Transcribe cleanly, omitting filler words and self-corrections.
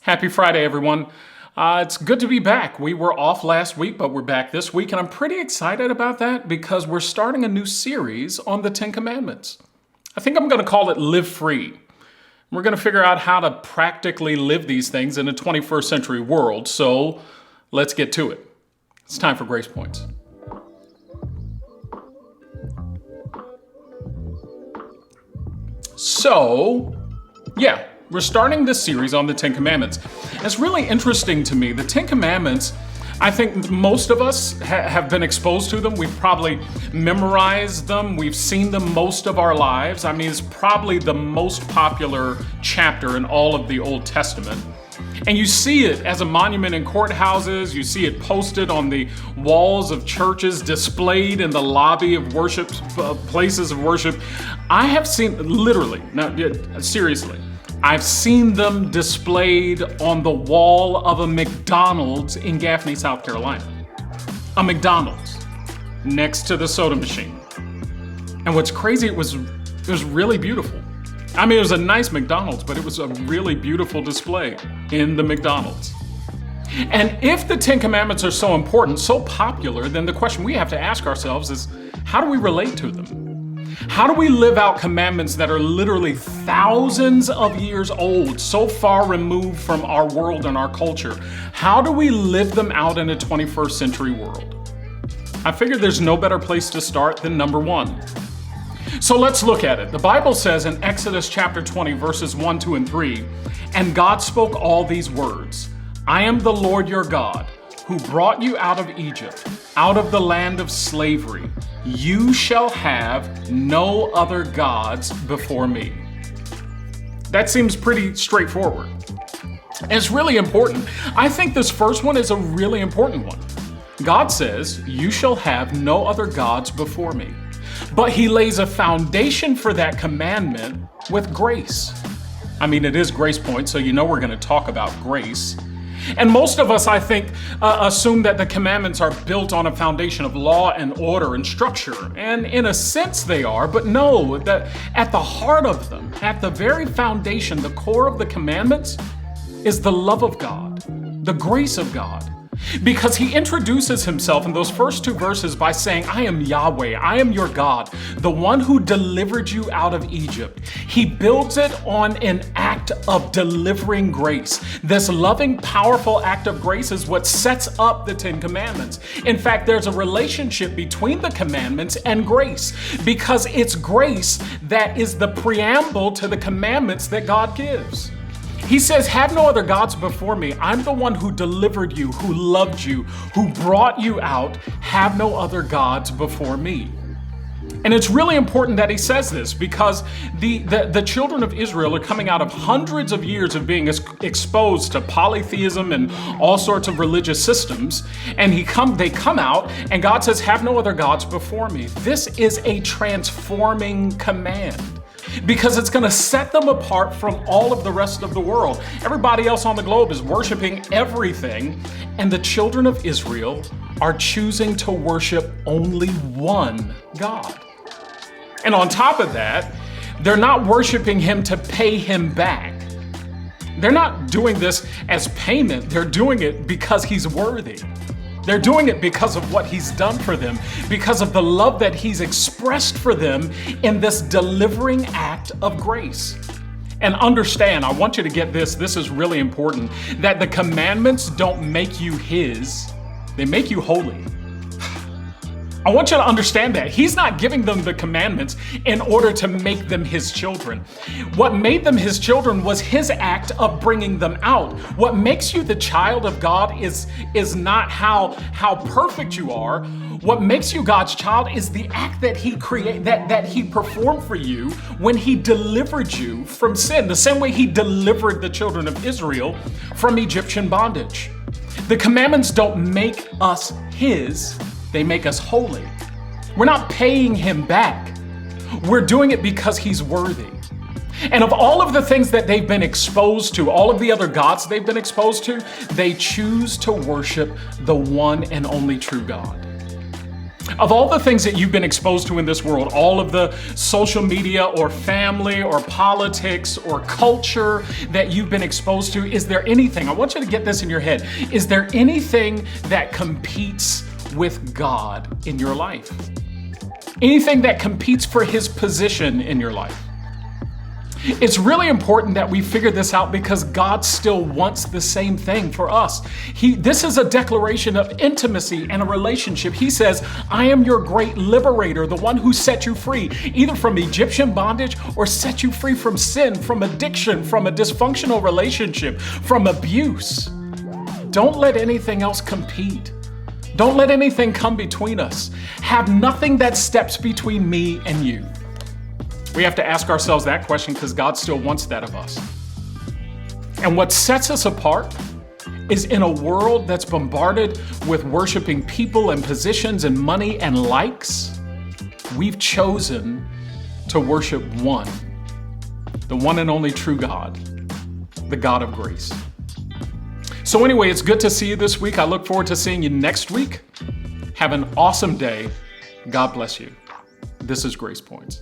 Happy Friday, everyone. It's good to be back. We were off last week, but we're back this week, and I'm pretty excited about that because we're starting a new series on the Ten Commandments. I think I'm going to call it Live Free. We're going to figure out how to practically live these things in a 21st century world, so let's get to it. It's time for Grace Points. We're starting this series on the Ten Commandments. And it's really interesting to me. The Ten Commandments, I think most of us have been exposed to them. We've probably memorized them. We've seen them most of our lives. I mean, it's probably the most popular chapter in all of the Old Testament. And you see it as a monument in courthouses. You see it posted on the walls of churches, displayed in the lobby of worship, places of worship. I have seen, literally, now, seriously, I've seen them displayed on the wall of a McDonald's in Gaffney, South Carolina. A McDonald's next to the soda machine. And what's crazy, it was really beautiful. I mean, it was a nice McDonald's, but it was a really beautiful display in the McDonald's. And if the Ten Commandments are so important, so popular, then the question we have to ask ourselves is, how do we relate to them? How do we live out commandments that are literally thousands of years old, so far removed from our world and our culture? How do we live them out in a 21st century world? I figure there's no better place to start than number one. So let's look at it. The Bible says in Exodus chapter 20, verses 1, 2, and 3, "And God spoke all these words, I am the Lord your God, who brought you out of Egypt, out of the land of slavery. You shall have no other gods before me." That seems pretty straightforward. And it's really important. I think this first one is a really important one. God says, "You shall have no other gods before me." But he lays a foundation for that commandment with grace. I mean, it is Grace Points, so you know we're going to talk about grace. And most of us, I think, assume that the commandments are built on a foundation of law and order and structure. And in a sense they are, but no, that at the heart of them, at the very foundation, the core of the commandments is the love of God, the grace of God. Because he introduces himself in those first two verses by saying, "I am Yahweh, I am your God, the one who delivered you out of Egypt." He builds it on an act of delivering grace. This loving, powerful act of grace is what sets up the Ten Commandments. In fact, there's a relationship between the commandments and grace, because it's grace that is the preamble to the commandments that God gives. He says, "Have no other gods before me. I'm the one who delivered you, who loved you, who brought you out. Have no other gods before me." And it's really important that he says this because the children of Israel are coming out of hundreds of years of being exposed to polytheism and all sorts of religious systems. And they come out and God says, "Have no other gods before me." This is a transforming command, because it's going to set them apart from all of the rest of the world. Everybody else on the globe is worshiping everything, and the children of Israel are choosing to worship only one God. And on top of that, they're not worshiping him to pay him back. They're not doing this as payment. They're doing it because he's worthy. They're doing it because of what he's done for them, because of the love that he's expressed for them in this delivering act of grace. And understand, I want you to get this is really important, that the commandments don't make you his, they make you holy. I want you to understand that. He's not giving them the commandments in order to make them his children. What made them his children was his act of bringing them out. What makes you the child of God is not how perfect you are. What makes you God's child is the act that he that he performed for you when he delivered you from sin, the same way he delivered the children of Israel from Egyptian bondage. The commandments don't make us his, they make us holy. We're not paying him back. We're doing it because he's worthy. And of all of the things that they've been exposed to, all of the other gods they've been exposed to, they choose to worship the one and only true God. Of all the things that you've been exposed to in this world, all of the social media or family or politics or culture that you've been exposed to, is there anything, I want you to get this in your head, is there anything that competes with God in your life? Anything that competes for his position in your life? It's really important that we figure this out because God still wants the same thing for us. This is a declaration of intimacy and a relationship. He says, I am your great liberator, the one who set you free, either from Egyptian bondage or set you free from sin, from addiction, from a dysfunctional relationship, from abuse. Don't let anything else compete. Don't let anything come between us. Have nothing that steps between me and you. We have to ask ourselves that question because God still wants that of us. And what sets us apart is in a world that's bombarded with worshiping people and positions and money and likes, we've chosen to worship one, the one and only true God, the God of grace. So anyway, it's good to see you this week. I look forward to seeing you next week. Have an awesome day. God bless you. This is GracePoints.